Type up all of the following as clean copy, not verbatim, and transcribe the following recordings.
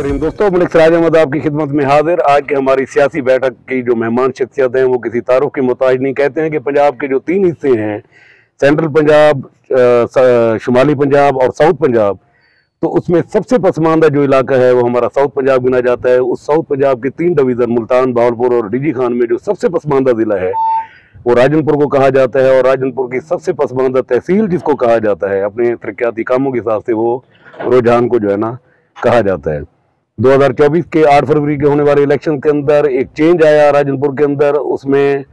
बिस्मिल्लाहिर्रहमानिर्रहीम। दोस्तों, मलिक सिराज अहमद आपकी खिदमत में हाजिर। आज की हमारी सियासी बैठक की जो मेहमान शख्सियत हैं वो किसी तारुफ के मोहताज नहीं। कहते हैं कि पंजाब के जो 3 हिस्से हैं, सेंट्रल पंजाब, शुमाली पंजाब और साउथ पंजाब, तो उसमें सबसे पसमानदा जो इलाका है वो हमारा साउथ पंजाब गिना जाता है। उस साउथ पंजाब के 3 डिवीज़न मुल्तान, बहावलपुर और डीजी खान में जो सबसे पसमानदा ज़िला है वो राजनपुर को कहा जाता है। और राजनपुर की सबसे पसमानदा तहसील जिसको कहा जाता है, अपने तरक्याती कामों के हिसाब से, वो रुझान को जो है ना कहा जाता है। 2024 के 8 फरवरी के होने वाले इलेक्शन के अंदर एक चेंज आया राजनपुर के अंदर। उसमें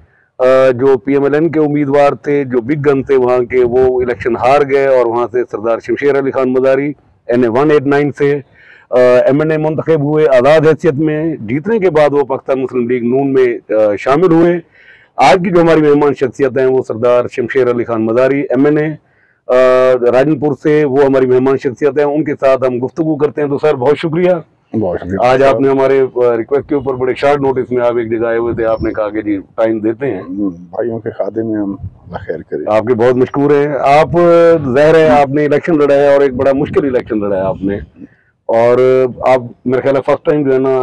जो PMLN के उम्मीदवार थे, जो बिग गन थे वहाँ के, वो इलेक्शन हार गए और वहाँ से सरदार शमशेर अली खान मज़ारी NA 189 से MNA मुंतखब हुए। आज़ाद हैसियत में जीतने के बाद वो पाकिस्तान मुस्लिम लीग नून में शामिल हुए। आज की जो हमारी मेहमान शख्सियत हैं वो सरदार शमशेर अली खान मज़ारी MNA राजनपुर से, वो हमारी मेहमान शख्सियत हैं। उनके साथ हम गुफ्तगू करते हैं। तो सर, बहुत शुक्रिया। आज आपने हमारे रिक्वेस्ट के ऊपर बड़े शॉर्ट नोटिस में आप एक जगह आए हुए थे, आपने कहा कि जी टाइम देते हैं। भाइयों के खाते में हम खैर करें। आपके बहुत मशकूर हैं। आप ज़ाहिर है आपने इलेक्शन लड़ा है और एक बड़ा मुश्किल इलेक्शन लड़ा है आपने, और आप मेरे ख्याल है फर्स्ट टाइम जो है ना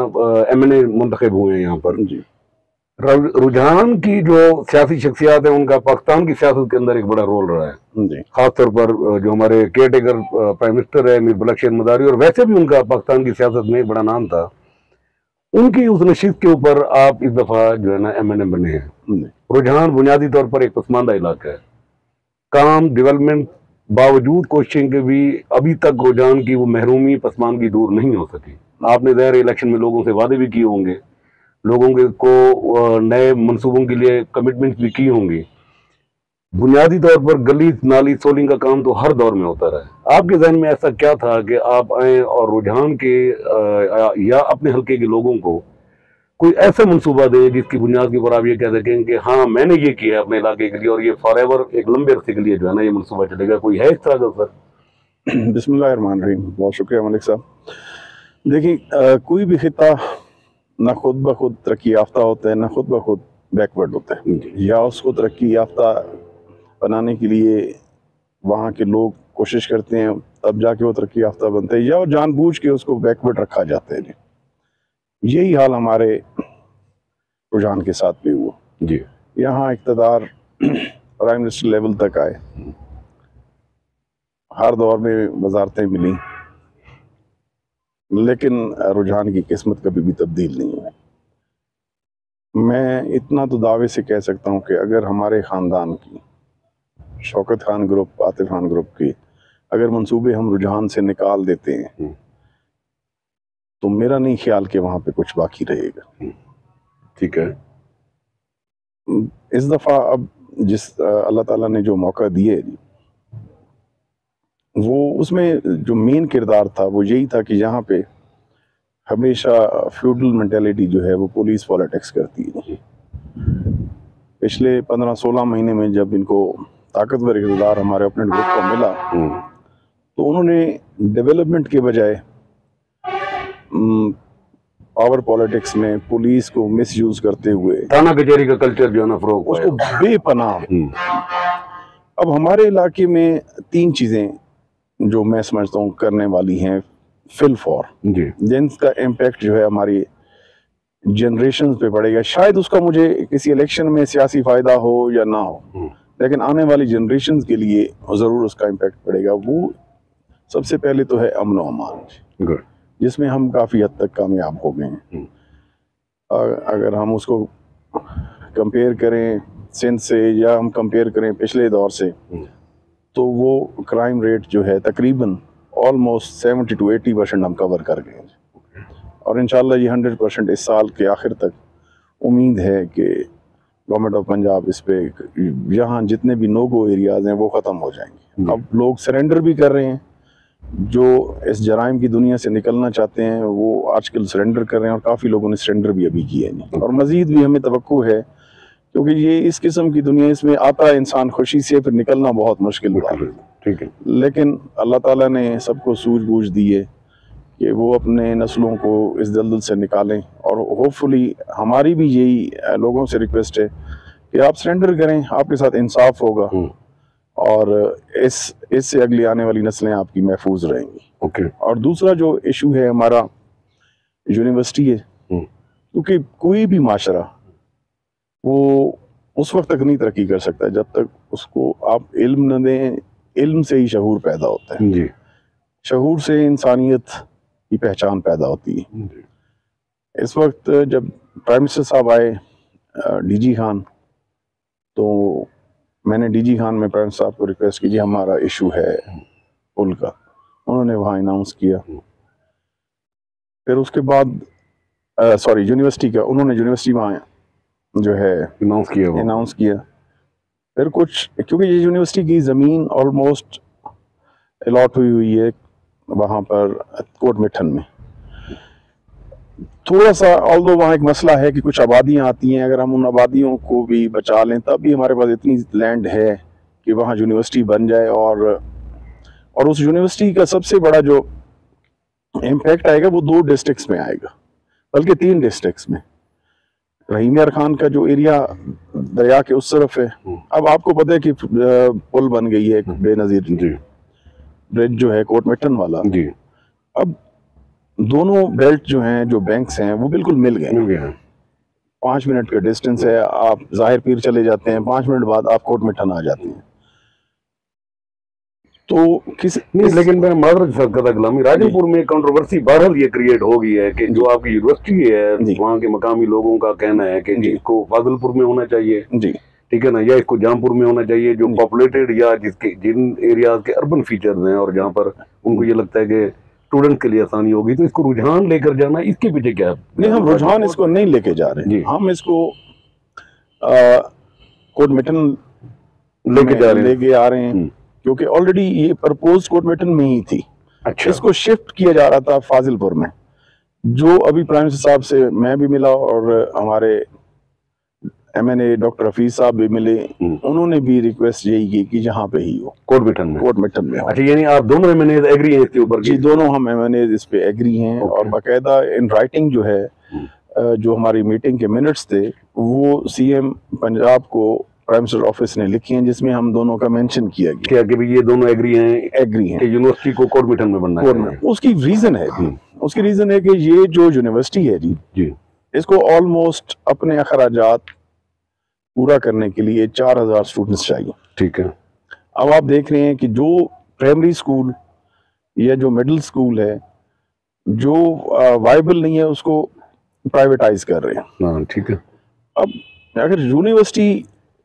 MNA मुंतखब हुए हैं यहाँ पर। जी, रुझान की जो सियासी शख्सियात है उनका पाकिस्तान की सियासत के अंदर एक बड़ा रोल रहा है। खासतौर पर जो हमारे केयर टेकर प्राइम मिनिस्टर है मीर बुलंद शहर मज़ारी, और वैसे भी उनका पाकिस्तान की सियासत में बड़ा नाम था। उनकी उस नशिस्त के ऊपर आप इस दफा जो है ना MNA बने हैं। रुझान बुनियादी तौर पर एक पसमानदा इलाका है। काम डेवलपमेंट बावजूद कोशिशें के भी अभी तक रुझान की वो महरूमी पसमानदगी दूर नहीं हो सकी। आपने ज़ाहिर इलेक्शन में लोगों से वादे भी किए होंगे, लोगों को नए मंसूबों के लिए कमिटमेंट भी की होंगी। बुनियादी तौर पर गली नाली सोलिंग का काम तो हर दौर में होता रहा है। आपके जहन में ऐसा क्या था कि आप आए और रुझान के या अपने हल्के के लोगों को कोई ऐसा मंसूबा दें जिसकी बुनियाद के ऊपर आप ये कह सकें कि हाँ मैंने ये किया अपने इलाके के लिए और ये फॉरएवर एक लंबे अरसे के लिए जो है ना ये मंसूबा चलेगा? कोई है इस तरह का सर? बिस्मिल्लाहिर्रहमानिर्रहीम। बहुत शुक्रिया मलिक साहब। देखिए, कोई भी खिता ना खुद ब खुद तरक्की याफ्ता होता है, ना खुद ब खुद बैकवर्ड होता है। या उसको तरक्की याफ्ता बनाने के लिए वहाँ के लोग कोशिश करते हैं, तब जाके वो तरक्की याफ्ता बनते हैं, या वो जानबूझ के उसको बैकवर्ड रखा जाता है। यही हाल हमारे रुझान के साथ भी हुआ। जी, यहाँ इक़्तिदार प्राइम मिनिस्टर लेवल तक आए, हर दौर में वजारतें मिली, लेकिन रुझान की किस्मत कभी भी तब्दील नहीं हुई। मैं इतना तो दावे से कह सकता हूँ कि अगर हमारे ख़ानदान की, शौकत खान ग्रुप, आतिफ खान ग्रुप की अगर मंसूबे हम रुझान से निकाल देते हैं तो मेरा नहीं ख्याल कि वहाँ पे कुछ बाकी रहेगा। ठीक है। इस दफ़ा अब जिस अल्लाह ताला ने जो मौका दिए, वो उसमें जो मेन किरदार था वो यही था कि यहाँ पे हमेशा फ्यूडल मेंटालिटी जो है वो पुलिस पॉलिटिक्स करती है। पिछले 15-16 महीने में जब इनको ताकतवर इक़्तिदार हमारे अपने ग्रुप को मिला तो उन्होंने डेवलपमेंट के बजाय पावर पॉलिटिक्स में पुलिस को मिसयूज करते हुए थाना कचहरी का कल्चर जो है ना फरोग उसको बेपनाह। अब हमारे इलाके में 3 चीज़ें जो मैं समझता हूँ करने वाली हैं फिल फॉर, जिनका इम्पैक्ट जो है हमारी जनरेशन पे पड़ेगा। शायद उसका मुझे किसी इलेक्शन में सियासी फ़ायदा हो या ना हो, लेकिन आने वाली जनरेशन के लिए ज़रूर उसका इम्पैक्ट पड़ेगा। वो सबसे पहले तो है अमन व अमान, जिसमें हम काफ़ी हद तक कामयाब हो गए हैं। अगर हम उसको कंपेयर करें सिंध से या हम कंपेयर करें पिछले दौर से, तो वो क्राइम रेट जो है तकरीबन ऑलमोस्ट 70 to 80% हम कवर कर गए हैं। और इंशाल्लाह ये 100% इस साल के आखिर तक उम्मीद है कि गवर्नमेंट ऑफ पंजाब इस पे, यहाँ जितने भी नो गो एरियाज़ हैं वो ख़त्म हो जाएंगे। अब लोग सरेंडर भी कर रहे हैं, जो इस जराइम की दुनिया से निकलना चाहते हैं वो आजकल सरेंडर कर रहे हैं, और काफ़ी लोगों ने सरेंडर भी अभी किए नहीं, और मज़ीद भी हमें तवक्को है, क्योंकि ये इस किस्म की दुनिया, इसमें आता है इंसान खुशी से, फिर निकलना बहुत मुश्किल होता है। ठीक है, लेकिन अल्लाह ताला ने सबको सूझबूझ दी है कि वो अपने नस्लों को इस दलदल से निकालें, और होपफुली हमारी भी यही लोगों से रिक्वेस्ट है कि आप सरेंडर करें, आपके साथ इंसाफ होगा और इससे अगली आने वाली नस्लें आपकी महफूज रहेंगी। ओके। और दूसरा जो इशू है हमारा, यूनिवर्सिटी है, क्योंकि कोई भी माशरा वो उस वक्त तक नहीं तरक्की कर सकता जब तक उसको आप इल्म न दें। इल्म से ही शऊर पैदा होता है जी। शऊर से इंसानियत की पहचान पैदा होती है। इस वक्त जब प्राइम मिनिस्टर साहब आए डीजी खान, तो मैंने डीजी खान में प्राइम मिनिस्टर साहब को रिक्वेस्ट की, जी हमारा इशू है पुल का। उन्होंने वहाँ अनाउंस किया। फिर उसके बाद सॉरी यूनिवर्सिटी का, उन्होंने यूनिवर्सिटी वहाँ जो है अनाउंस किया। फिर कुछ, क्योंकि ये यूनिवर्सिटी की ज़मीन ऑलमोस्ट अलॉट हुई है वहाँ पर कोट मिठन में। थोड़ा सा ऑल्दो वहाँ एक मसला है कि कुछ आबादियाँ आती हैं, अगर हम उन आबादियों को भी बचा लें तब भी हमारे पास इतनी लैंड है कि वहाँ यूनिवर्सिटी बन जाए। और उस यूनिवर्सिटी का सबसे बड़ा जो इम्पैक्ट आएगा वो 2 डिस्ट्रिक्ट्स में आएगा, बल्कि 3 डिस्ट्रिक्ट्स में। रहीम यार खान का जो एरिया दरिया के उस तरफ है, अब आपको पता है कि पुल बन गई है बेनजीर ब्रिज जो है कोट मिठन वाला जी। अब दोनों बेल्ट जो हैं, जो बैंक्स हैं, वो बिल्कुल मिल गए। 5 मिनट का डिस्टेंस है, आप जाहिर पीर चले जाते हैं, 5 मिनट बाद आप कोट मिठन आ जाते हैं। तो लेकिन मैं मादरत सरकत गुलामी राजनपुर में कंट्रोवर्सी बहरहाल ये क्रिएट हो गई है कि जो आपकी यूनिवर्सिटी है वहाँ के मकामी लोगों का कहना है कि इसको फाजिलपुर में होना चाहिए जी, ठीक है ना, या इसको जामपुर में होना चाहिए, जो पॉपुलेटेड या जिसके जिन एरियाज के अर्बन फीचर्स हैं और जहाँ पर उनको ये लगता है कि स्टूडेंट के लिए आसानी होगी, तो इसको रुझान लेकर जाना, इसके पीछे क्या है? नहीं, हम रुझान इसको नहीं लेके जा रहे हैं, हम इसको कोट मिठन लेके आ रहे हैं, क्योंकि ऑलरेडी ये प्रपोज कोट मिठन में ही थी। अच्छा। इसको शिफ्ट किया जा रहा था फाजिलपुर में। जो अभी प्राइम मिनिस्टर साहब से मैं भी मिला और हमारे MNA डॉक्टर हफीज साहब भी मिले, उन्होंने भी रिक्वेस्ट यही की कि जहाँ पे ही हो, कोट मिठन में। अच्छा, यानी आप दोनों MNA एग्री हैं इसके ऊपर? जी, दोनों हम MNA इस पे एग्री हैं। और बाकायदा इन राइटिंग जो है, जो हमारी मीटिंग के मिनट्स थे वो CM पंजाब को प्राइम मिनिस्टर ऑफिस ने लिखी हैं, जिसमें हम दोनों का मेंशन किया गया कि भी ये दोनों एग्री हैं कि यूनिवर्सिटी को कोट मिठन में बनना है। उसकी रीजन है कि ये जो यूनिवर्सिटी है जी, इसको ऑलमोस्ट अपने अखराजात पूरा करने के लिए 4000 स्टूडेंट्स चाहिए। ठीक है। अब आप देख रहे हैं कि जो प्राइमरी स्कूल या जो मिडिल स्कूल है जो वाइबल नहीं है उसको प्राइवेटाइज कर रहे हैं। ठीक है। अब अगर यूनिवर्सिटी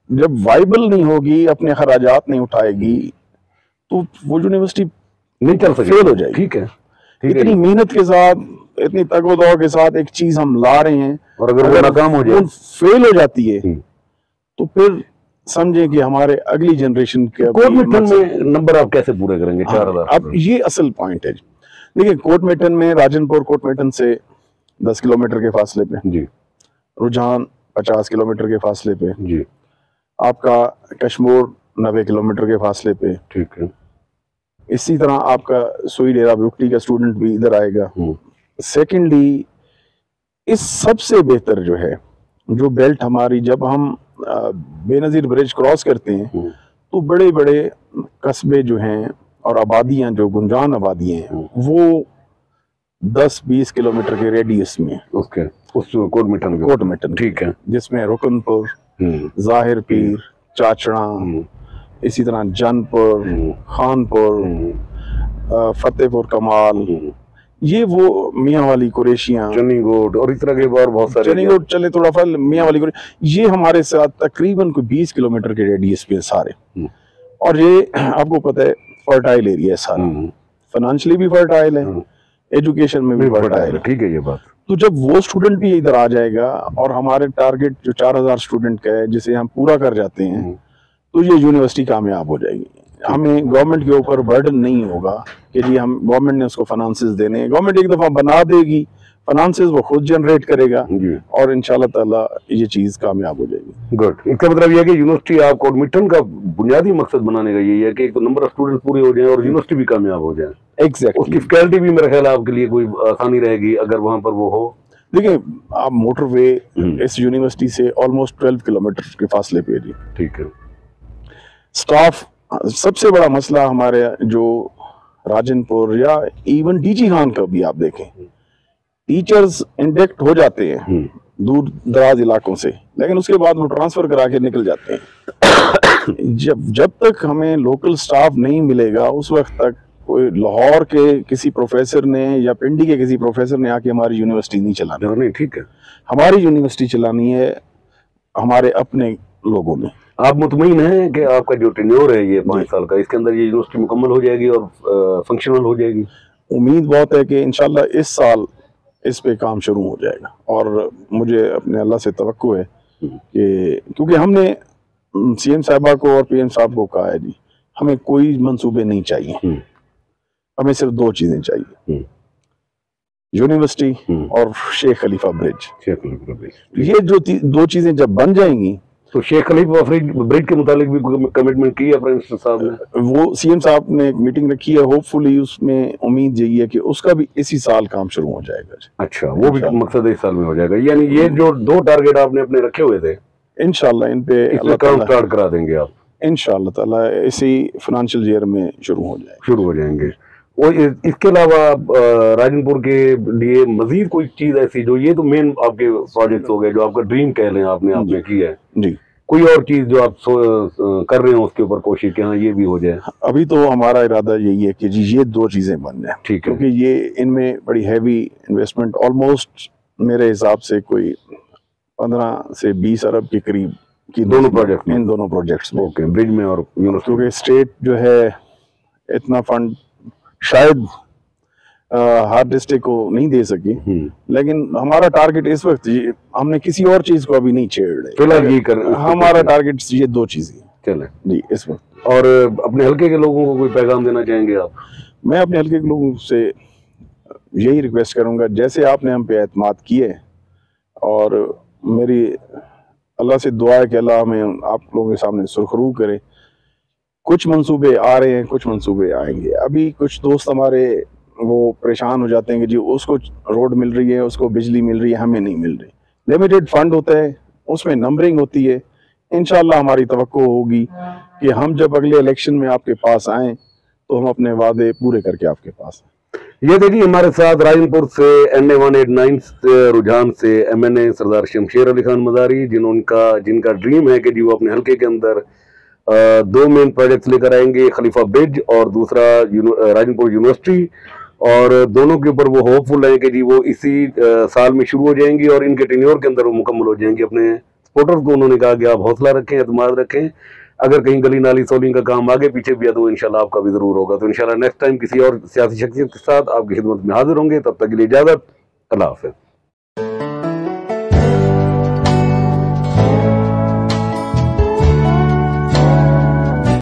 जब वाइबल नहीं होगी, अपने खराजात नहीं उठाएगी, तो वो यूनिवर्सिटी नहीं चल सकती, फेल हो जाएगी। ठीक है। इतनी मेहनत के साथ, इतनी तगोदौ के साथ एक चीज हम ला रहे हैं और अगर वो नाकाम हो जाए, फेल हो जाती है, तो फिर समझे कि हमारे अगली जनरेशन के कोट मिठन में नंबर आप कैसे पूरे करेंगे? 4000। अब ये असल पॉइंट है। देखिए, कोट मिठन में राजनपुर कोट मिठन से 10 किलोमीटर के फासले पे जी, रुझान 50 किलोमीटर के फासले पे जी, आपका कश्मीर 90 किलोमीटर के फासले पे। ठीक है। इसी तरह आपका सुई डेरा बुकटी का स्टूडेंट भी इधर आएगा। सेकेंडली, इस सबसे बेहतर जो है, जो बेल्ट हमारी, जब हम बेनजीर ब्रिज क्रॉस करते हैं तो बड़े बड़े कस्बे जो हैं और आबादियां, जो गुंजान आबादियां हैं, वो 10-20 किलोमीटर के रेडियस में उसके उस कोट मिठन, ठीक है, जिसमें रुकनपुर, जाहिर पीर, चाचड़ा, इसी तरह जनपुर, खानपुर, फतेहपुर कमाल, ये वो मियाँ वाली कुरैशियाँ, चनीगोट और इस तरह के और बहुत सारे, चनीगोट चले थोड़ा फल, मियाँ वाली ये हमारे साथ तकरीबन कोई 20 किलोमीटर के रेडियस पे सारे। और ये आपको पता है फर्टाइल एरिया है सारा, फाइनेंशियली भी फर्टाइल है, एजुकेशन में भी फर्टाइल है। ठीक है ये बात। तो जब वो स्टूडेंट भी इधर आ जाएगा और हमारे टारगेट जो 4000 स्टूडेंट का है, जिसे हम पूरा कर जाते हैं, तो ये यूनिवर्सिटी कामयाब हो जाएगी। हमें गवर्नमेंट के ऊपर बर्डन नहीं होगा कि जी हम गवर्नमेंट ने उसको फाइनेंसेस देने, गवर्नमेंट एक दफा बना देगी, फाइनेंसेस वो खुद जनरेट करेगा और इंशाल्लाह ताला ये चीज कामयाब हो जाएगी। गुड। इसका मतलब यह है कि यूनिवर्सिटी आप कोट मिठन का बुनियादी मकसद बनाने का यही है कि एक तो नंबर ऑफ स्टूडेंट पूरे हो जाए और यूनिवर्सिटी भी कामयाब हो जाए। एग्जैक्टली। उसकी फैकल्टी भी मेरा ख्याल आपके लिए कोई आसानी रहेगी अगर वहां पर वो हो। देखिए, आप मोटरवे इस यूनिवर्सिटी से ऑलमोस्ट 12 किलोमीटर के फासले पे है। ठीक है। स्टाफ, सबसे बड़ा मसला हमारे जो राजनपुर या इवन डीजी खान का भी आप देखें, टीचर्स इंडेक्ट हो जाते हैं दूर दराज इलाकों से, लेकिन उसके बाद वो ट्रांसफर करा के निकल जाते हैं। जब तक हमें लोकल स्टाफ नहीं मिलेगा उस वक्त तक कोई लाहौर के किसी प्रोफेसर ने या पिंडी के किसी प्रोफेसर ने आके हमारी यूनिवर्सिटी नहीं चलानी। नहीं, ठीक है, हमारी हमारी यूनिवर्सिटी चलानी है हमारे अपने लोगों ने। आप मुतमईन हैं कि आपका जो टेन्योर है ये 5 साल का, इसके अंदर ये यूनिवर्सिटी मुकम्मल हो जाएगी और फंक्शनल हो जाएगी? उम्मीद बहुत है कि इंशाल्लाह इस साल इस पे काम शुरू हो जाएगा, और मुझे अपने अल्लाह से तवक्को है कि क्योंकि हमने सीएम साहबा को और पीएम साहब को कहा है जी हमें कोई मंसूबे नहीं चाहिए, हमें सिर्फ 2 चीजें चाहिए, यूनिवर्सिटी और शेख खलीफा ब्रिज। ये जो 2 चीजें जब बन जाएंगी तो शेख खलीफा ब्रिज के मुतालिक भी कमिटमेंट की है प्राइम मिनिस्टर साहब ने। वो सीएम साहब ने एक मीटिंग रखी है, होपफुली उसमें उम्मीद यही है कि उसका भी इसी साल काम शुरू हो जाएगा। अच्छा, वो भी मकसद इस साल में हो जाएगा, यानी ये जो 2 टारगेट आपने अपने रखे हुए थे इंशाल्लाह इन पे काम स्टार्ट करा देंगे आप इंशाल्लाह ताला, इसी फाइनेंशियल ईयर में शुरू हो जाएंगे। और इसके अलावा राजनपुर के लिए मजीद कोई चीज ऐसी जो, ये तो मेन आपके प्रोजेक्ट हो गए जो आपका ड्रीम कह लें आपने की है जी, कोई और चीज जो आप कर रहे हो उसके ऊपर कोशिश कि हाँ ये भी हो जाए? अभी तो हमारा इरादा यही है कि जी ये 2 चीजें बन जाए, ठीक है, क्योंकि ये इनमें बड़ी हैवी इन्वेस्टमेंट ऑलमोस्ट मेरे हिसाब से कोई 15 से 20 अरब के करीब की दोनों प्रोजेक्ट इन दोनों प्रोजेक्ट्स में, ओके, ब्रिज में और यूनिवर्सिटी, क्योंकि स्टेट जो है इतना फंड शायद हर डिस्ट्रिक्ट को नहीं दे सकी, लेकिन हमारा टारगेट इस वक्त हमने किसी और चीज को अभी नहीं छेड़ रहे, फिलहाल ये कर हमारा टारगेट ये 2 चीजें चले जी इस वक्त। और अपने हल्के के लोगों को कोई पैगाम देना चाहेंगे आप? मैं अपने हल्के के लोगों से यही रिक्वेस्ट करूंगा, जैसे आपने हम पे एतमाद किए, और मेरी अल्लाह से दुआ है कि अल्लाह हमें आप लोगों के सामने सुरखरू करे। कुछ मंसूबे आ रहे हैं, कुछ मंसूबे आएंगे। अभी कुछ दोस्त हमारे वो परेशान हो जाते हैं कि जी उसको रोड मिल रही है, उसको बिजली मिल रही है, हमें नहीं मिल रही। लिमिटेड फंड होता है, उसमें नंबरिंग होती है। इंशाल्लाह हमारी तवक्को होगी कि हम जब अगले इलेक्शन में आपके पास आएँ तो हम अपने वादे पूरे करके आपके पास आएं। ये देखिए हमारे साथ राजनपुर से NA 189 रुझान से MNA सरदार शमशेर अली खान मज़ारी, जिनका ड्रीम है कि जी वो अपने हल्के के अंदर 2 मेन प्रोजेक्ट्स लेकर आएंगे, खलीफा ब्रिज और दूसरा राजनपुर यूनिवर्सिटी, और दोनों के ऊपर वो होपफुल है कि जी वो इसी साल में शुरू हो जाएंगी और इनके टेन्योर के अंदर वो मुकम्मल हो जाएंगी। अपने सपोर्टर्स को उन्होंने कहा कि आप हौसला रखें, एतमाद रखें, अगर कहीं गली नाली सोलिंग का काम आगे पीछे भी है तो इंशाल्लाह आपका भी जरूर होगा। तो इंशाल्लाह नेक्स्ट टाइम किसी और सियासी शख्सियत के साथ आपकी खिदमत में हाजिर होंगे। तब तक के लिए इजाजत, अल्लाह हाफ़िज़।